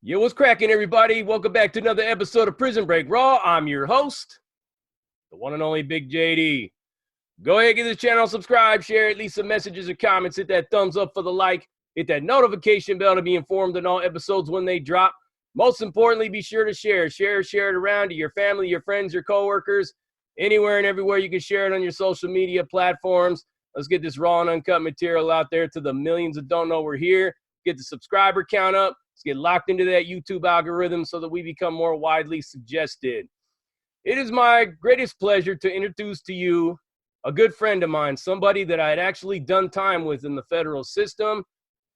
Yo, what's cracking, everybody? Welcome back to another episode of Prison Break Raw. I'm your host, the one and only Big JD. Go ahead, give this channel a subscribe, share, leave some messages or comments, hit that thumbs up for the like, hit that notification bell to be informed on all episodes when they drop. Most importantly, be sure to share it around to your family, your friends, your coworkers, anywhere and everywhere you can share it on your social media platforms. Let's get this raw and uncut material out there to the millions that don't know we're here. Get the subscriber count up. Let's get locked into that YouTube algorithm so that we become more widely suggested. It is my greatest pleasure to introduce to you a good friend of mine, somebody that I had actually done time with in the federal system.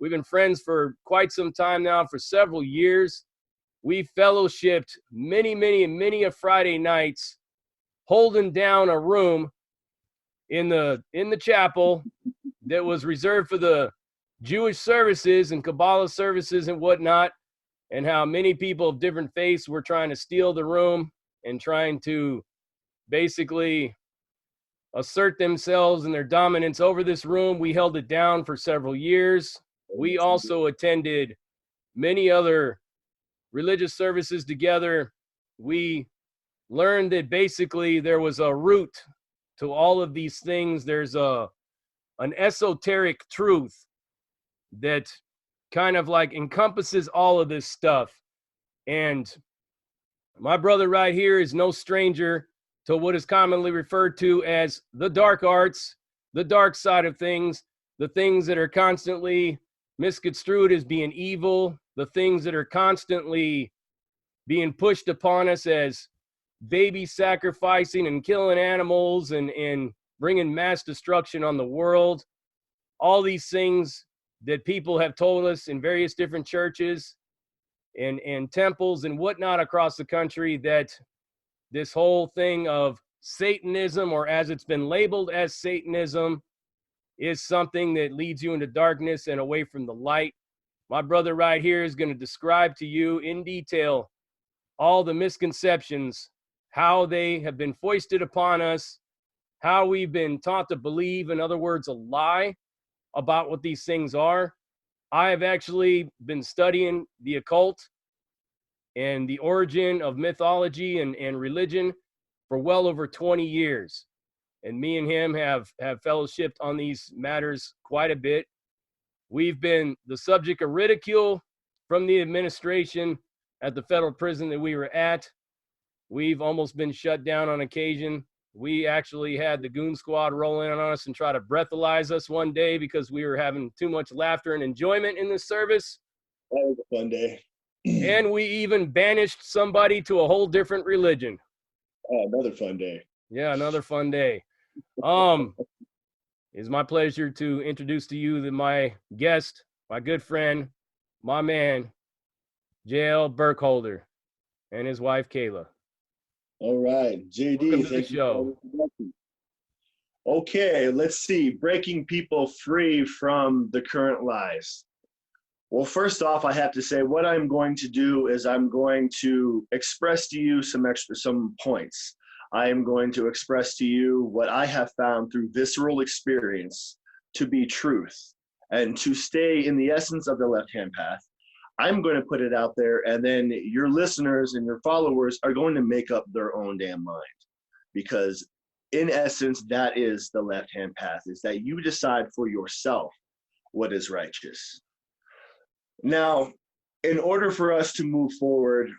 We've been friends for quite some time now, for several years. We fellowshipped many a Friday nights, holding down a room in the chapel that was reserved for the Jewish services and Kabbalah services and whatnot, and how many people of different faiths were trying to steal the room and trying to basically assert themselves and their dominance over this room. We held it down for several years. We also attended many other religious services together. We learned that basically there was a root to all of these things. There's an esoteric truth that kind of like encompasses all of this stuff. And my brother right here is no stranger to what is commonly referred to as the dark arts, the dark side of things, the things that are constantly misconstrued as being evil, the things that are constantly being pushed upon us as baby sacrificing and killing animals and bringing mass destruction on the world. All these things that people have told us in various different churches and temples and whatnot across the country, that this whole thing of Satanism, or as it's been labeled as Satanism, is something that leads you into darkness and away from the light. My brother right here is going to describe to you in detail all the misconceptions, how they have been foisted upon us, how we've been taught to believe, in other words, a lie about what these things are. I have actually been studying the occult and the origin of mythology and religion for well over 20 years. And me and him have fellowshipped on these matters quite a bit. We've been the subject of ridicule from the administration at the federal prison that we were at. We've almost been shut down on occasion. We actually had the goon squad roll in on us and try to breathalyze us one day because we were having too much laughter and enjoyment in this service. That was a fun day. And we even banished somebody to a whole different religion. Oh, another fun day. Yeah, another fun day. It's my pleasure to introduce to you my guest, my good friend, my man, J.L. Burkholder, and his wife, Kayla. All right, JD, welcome to the show. Okay, let's see. Breaking people free from the current lies. Well, first off, I have to say what I'm going to do is I'm going to express to you some points. I am going to express to you what I have found through visceral experience to be truth and to stay in the essence of the left-hand path. I'm going to put it out there, and then your listeners and your followers are going to make up their own damn mind. Because in essence, that is the left-hand path, is that you decide for yourself what is righteous. Now, in order for us to move forward,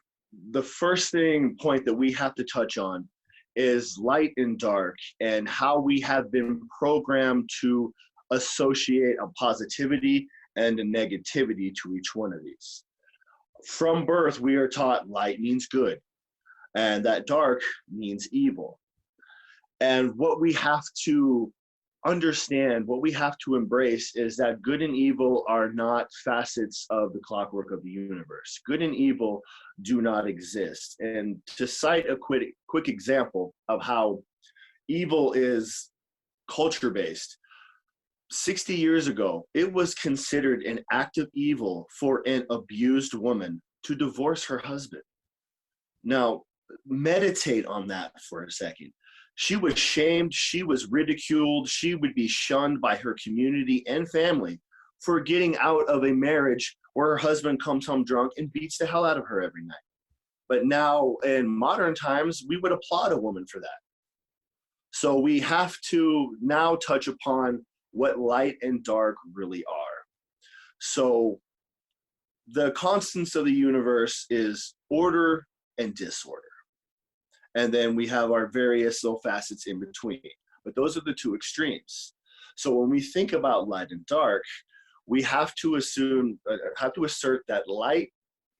the first point that we have to touch on is light and dark, and how we have been programmed to associate a positivity and a negativity to each one of these. From birth, we are taught light means good, and that dark means evil. And what we have to understand, what we have to embrace, is that good and evil are not facets of the clockwork of the universe. Good and evil do not exist. And to cite a quick example of how evil is culture-based, 60 years ago, it was considered an act of evil for an abused woman to divorce her husband. Now, meditate on that for a second. She was shamed, she was ridiculed, she would be shunned by her community and family for getting out of a marriage or her husband comes home drunk and beats the hell out of her every night. But now in modern times, we would applaud a woman for that. So we have to now touch upon what light and dark really are. So the constants of the universe is order and disorder. And then we have our various little facets in between. But those are the two extremes. So when we think about light and dark, we have to assert that light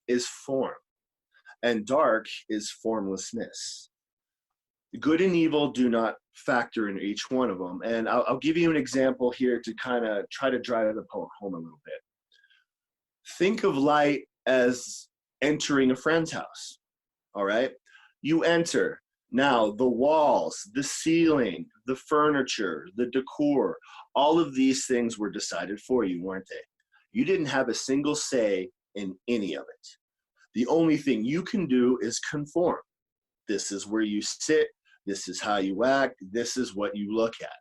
is form and dark is formlessness. Good and evil do not factor in each one of them. And I'll give you an example here to kind of try to drive the point home a little bit. Think of light as entering a friend's house, all right? You enter. Now, the walls, the ceiling, the furniture, the decor, all of these things were decided for you, weren't they? You didn't have a single say in any of it. The only thing you can do is conform. This is where you sit. This is how you act. This is what you look at.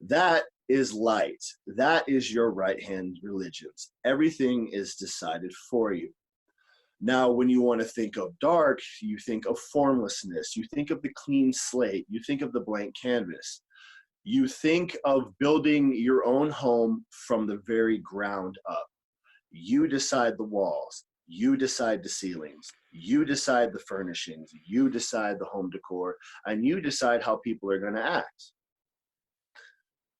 That is light. That is your right-hand religions. Everything is decided for you. Now, when you want to think of dark, you think of formlessness. You think of the clean slate. You think of the blank canvas. You think of building your own home from the very ground up. You decide the walls. You decide the ceilings. You decide the furnishings. You decide the home decor. And you decide how people are going to act.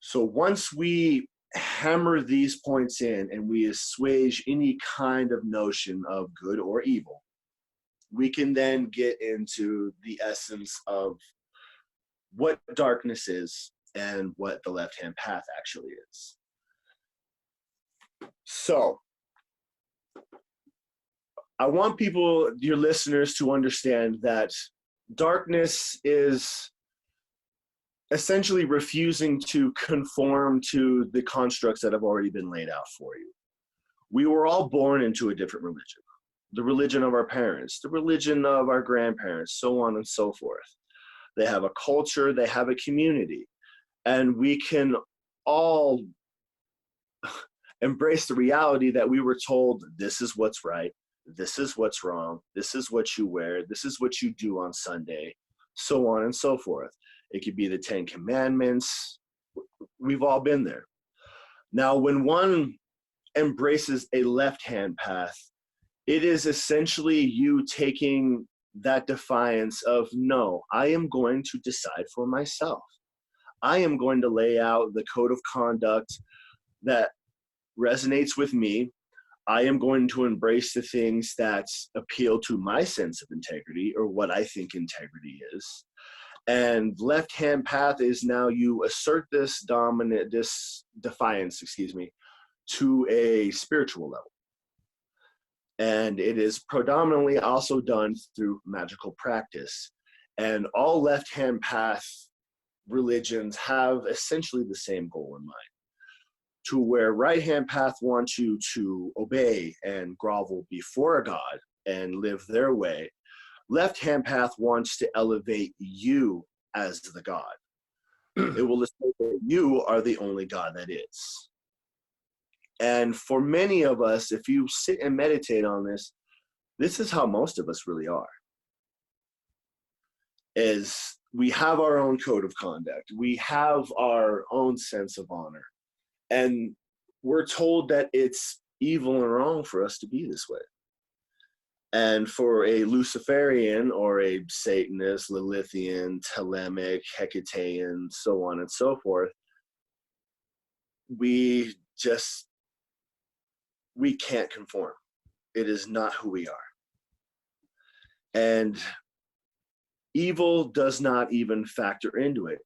So once we hammer these points in and we assuage any kind of notion of good or evil, we can then get into the essence of what darkness is and what the left-hand path actually is. So I want people, your listeners, to understand that darkness is essentially refusing to conform to the constructs that have already been laid out for you. We were all born into a different religion. The religion of our parents, the religion of our grandparents, so on and so forth. They have a culture, they have a community, and we can all embrace the reality that we were told this is what's right, this is what's wrong, this is what you wear, this is what you do on Sunday, so on and so forth. It could be the 10 Commandments. We've all been there. Now, when one embraces a left-hand path, it is essentially you taking that defiance of, no, I am going to decide for myself. I am going to lay out the code of conduct that resonates with me. I am going to embrace the things that appeal to my sense of integrity or what I think integrity is. And left-hand path is now you assert this defiance, to a spiritual level. And it is predominantly also done through magical practice. And all left-hand path religions have essentially the same goal in mind. To where right-hand path wants you to obey and grovel before God and live their way, left-hand path wants to elevate you as the God. It will say that you are the only God that is. And for many of us, if you sit and meditate on this, this is how most of us really are. Is we have our own code of conduct. We have our own sense of honor. And we're told that it's evil and wrong for us to be this way. And for a Luciferian or a Satanist, Lilithian, Thelemic, Hecatean, so on and so forth, we can't conform. It is not who we are. And evil does not even factor into it.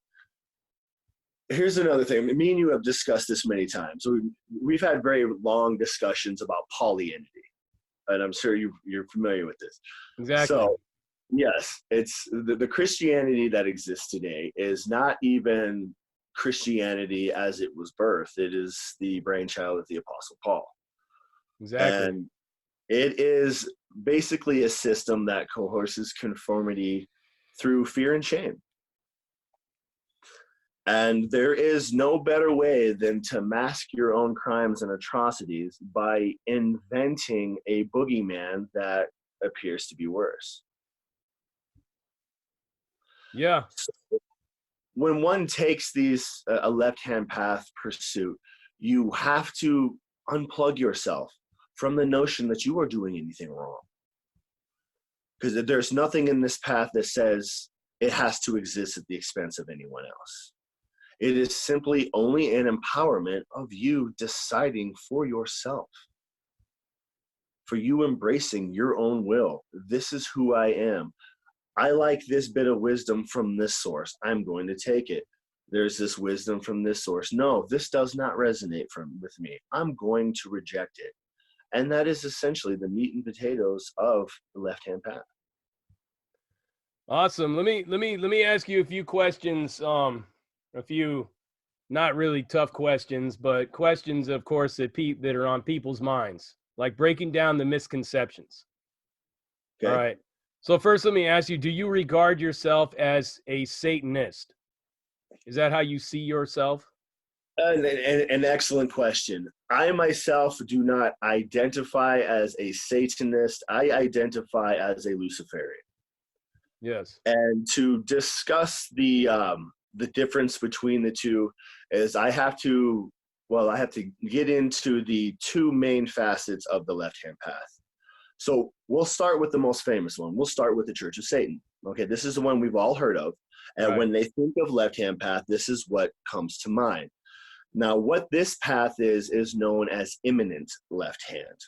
Here's another thing. Me and you have discussed this many times. We've had very long discussions about polyanity. And I'm sure you're familiar with this. Exactly. So, yes, it's the Christianity that exists today is not even Christianity as it was birthed. It is the brainchild of the Apostle Paul. Exactly. And it is basically a system that coerces conformity through fear and shame. And there is no better way than to mask your own crimes and atrocities by inventing a boogeyman that appears to be worse. Yeah. When one takes these a left-hand path pursuit, you have to unplug yourself from the notion that you are doing anything wrong. Because there's nothing in this path that says it has to exist at the expense of anyone else. It is simply only an empowerment of you deciding for yourself, for you embracing your own will. This is who I am. I like this bit of wisdom from this source. I'm going to take it. There's this wisdom from this source. No, this does not resonate with me. I'm going to reject it. And that is essentially the meat and potatoes of the left-hand path. Awesome. Let me ask you a few questions. A few not really tough questions, but questions, of course, that are on people's minds, like breaking down the misconceptions. Okay. All right. So first, let me ask you: do you regard yourself as a Satanist? Is that how you see yourself? An excellent question. I myself do not identify as a Satanist. I identify as a Luciferian. Yes. And to discuss the difference between the two is I have to get into the two main facets of the left-hand path. So we'll start with the most famous one. We'll start with the Church of Satan. Okay, this is the one we've all heard of. And Right. when they think of left-hand path, this is what comes to mind. Now, what this path is known as imminent left hand.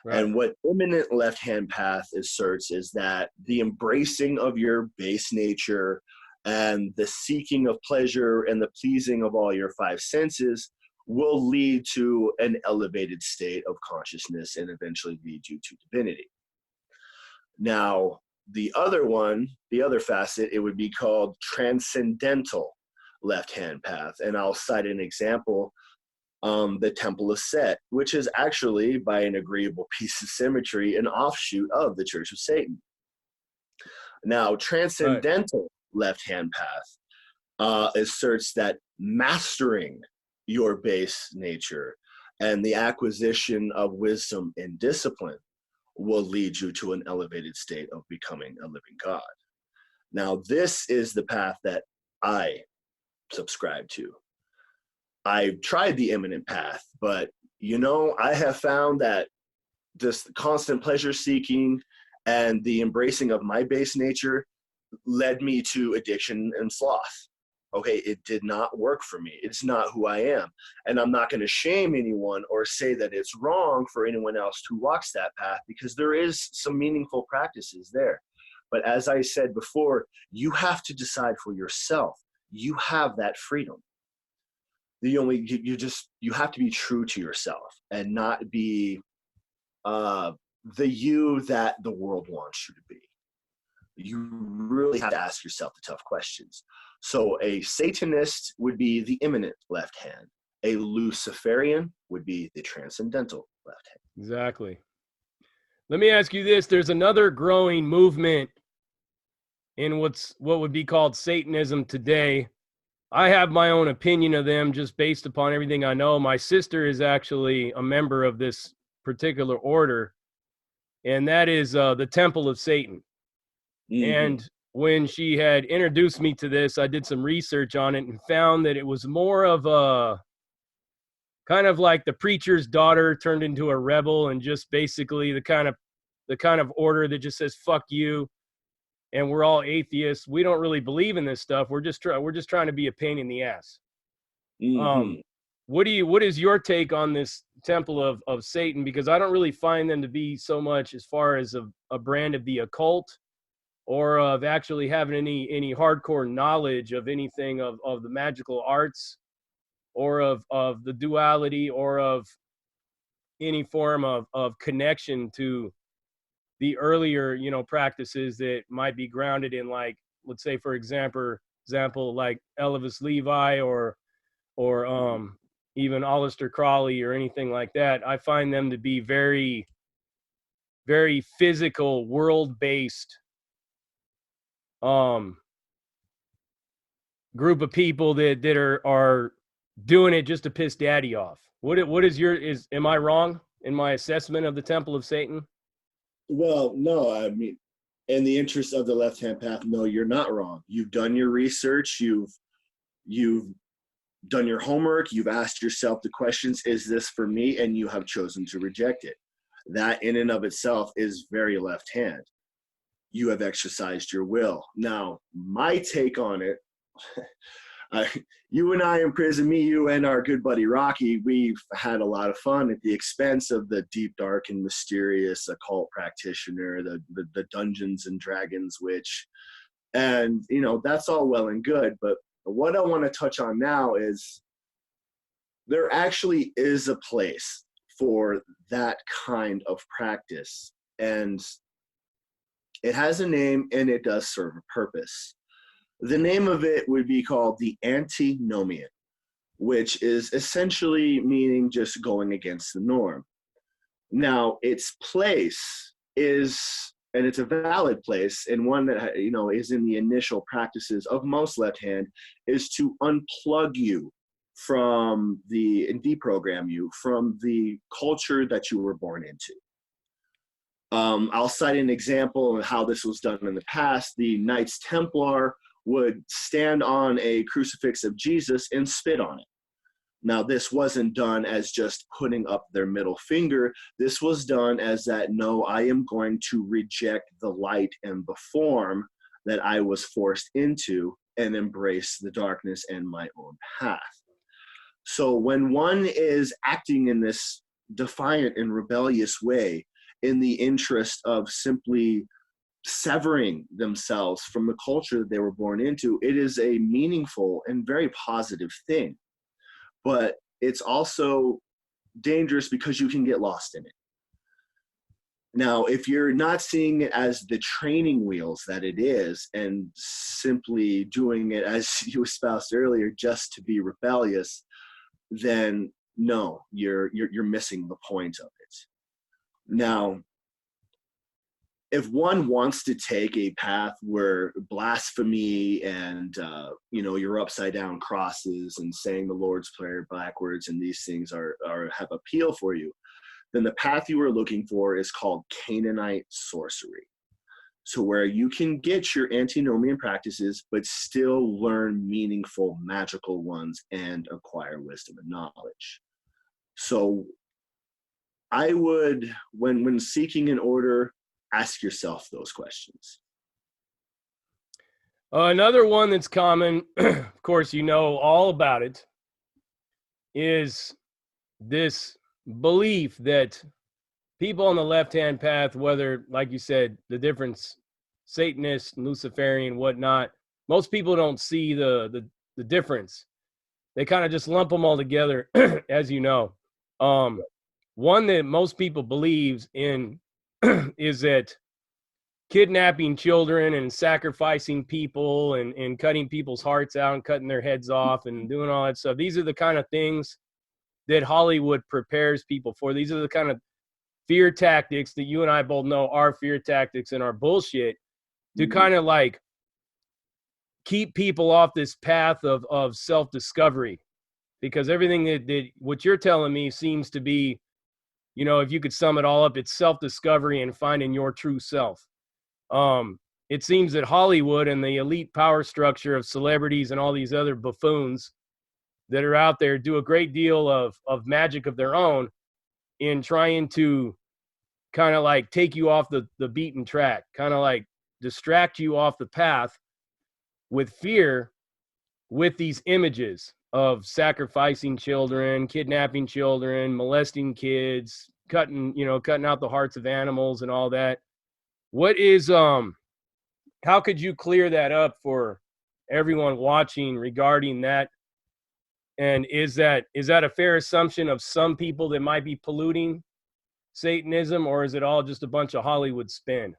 Right. And what imminent left-hand path asserts is that the embracing of your base nature and the seeking of pleasure and the pleasing of all your five senses will lead to an elevated state of consciousness and eventually lead you to divinity. Now, the other facet, it would be called transcendental left-hand path. And I'll cite an example, the Temple of Set, which is actually, by an agreeable piece of symmetry, an offshoot of the Church of Satan. Now, transcendental left-hand path asserts that mastering your base nature and the acquisition of wisdom and discipline will lead you to an elevated state of becoming a living God. Now, this is the path that I subscribe to. I tried the imminent path, but I have found that this constant pleasure seeking and the embracing of my base nature led me to addiction and sloth. Okay, it did not work for me. It's not who I am. And I'm not going to shame anyone or say that it's wrong for anyone else who walks that path, because there is some meaningful practices there. But as I said before, you have to decide for yourself. You have that freedom. You have to be true to yourself and not be the you that the world wants you to be. You really have to ask yourself the tough questions. So a Satanist would be the imminent left hand. A Luciferian would be the transcendental left hand. Exactly. Let me ask you this. There's another growing movement in what would be called Satanism today. I have my own opinion of them just based upon everything I know. My sister is actually a member of this particular order, and that is the Temple of Satan. Mm-hmm. And when she had introduced me to this, I did some research on it and found that it was more of a kind of like the preacher's daughter turned into a rebel, and just basically the kind of order that just says fuck you, and we're all atheists. We don't really believe in this stuff. We're just trying to be a pain in the ass. Mm-hmm. What is your take on this Temple of Satan? Because I don't really find them to be so much as far as a brand of the occult, or of actually having any hardcore knowledge of anything of the magical arts, or of the duality, or of any form of connection to the earlier, practices that might be grounded in, like, let's say, for example, like Elvis Levi or even Aleister Crowley or anything like that. I find them to be very, very physical, world-based group of people that are doing it just to piss daddy off. What is am I wrong in my assessment of the Temple of Satan? Well, no, I mean, in the interest of the left-hand path, no, you're not wrong. You've done your research, you've done your homework, you've asked yourself the questions, is this for me? And you have chosen to reject it. That in and of itself is very left-hand. You have exercised your will. Now, my take on it, you and I in prison, me, you, and our good buddy Rocky, we've had a lot of fun at the expense of the deep, dark, and mysterious occult practitioner, the Dungeons and Dragons witch. And, you know, that's all well and good. But what I want to touch on now is there actually is a place for that kind of practice. And it has a name and it does serve a purpose. The name of it would be called the Antique Knowmia, which is essentially meaning just going against the norm. Now, its place is, and it's a valid place, and one that, you know, is in the initial practices of most left hand, is to unplug you from and deprogram you from the culture that you were born into. I'll cite an example of how this was done in the past. The Knights Templar would stand on a crucifix of Jesus and spit on it. Now, this wasn't done as just putting up their middle finger. This was done as that, no, I am going to reject the light and the form that I was forced into and embrace the darkness and my own path. So when one is acting in this defiant and rebellious way in the interest of simply severing themselves from the culture that they were born into, it is a meaningful and very positive thing. But it's also dangerous because you can get lost in it. Now, if you're not seeing it as the training wheels that it is and simply doing it, as you espoused earlier, just to be rebellious, then no, you're missing the point of it. Now, if one wants to take a path where blasphemy and you're upside down crosses and saying the Lord's Prayer backwards and these things have appeal for you, then the path you are looking for is called Canaanite sorcery. So where you can get your antinomian practices, but still learn meaningful magical ones and acquire wisdom and knowledge. So I would, when seeking an order, ask yourself those questions. Another one that's common, of course, you know all about it, is this belief that people on the left-hand path, whether, like you said, the difference, Satanist, Luciferian, whatnot, most people don't see the difference. They kind of just lump them all together, as you know. One that most people believes in is that kidnapping children and sacrificing people and cutting people's hearts out and cutting their heads off and doing all that stuff. These are the kind of things that Hollywood prepares people for. These are the kind of fear tactics that you and I both know are fear tactics and are bullshit to kind of like keep people off this path of self-discovery. Because everything that what you're telling me seems to be, you know, if you could sum it all up, it's self-discovery and finding your true self. It seems that Hollywood and the elite power structure of celebrities and all these other buffoons that are out there do a great deal of magic of their own in trying to kind of like take you off the beaten track, kind of like distract you off the path with fear, with these images of sacrificing children, kidnapping children, molesting kids, cutting out the hearts of animals and all that. What is, how could you clear that up for everyone watching regarding that? And is that a fair assumption of some people that might be polluting Satanism, or is it all just a bunch of Hollywood spin?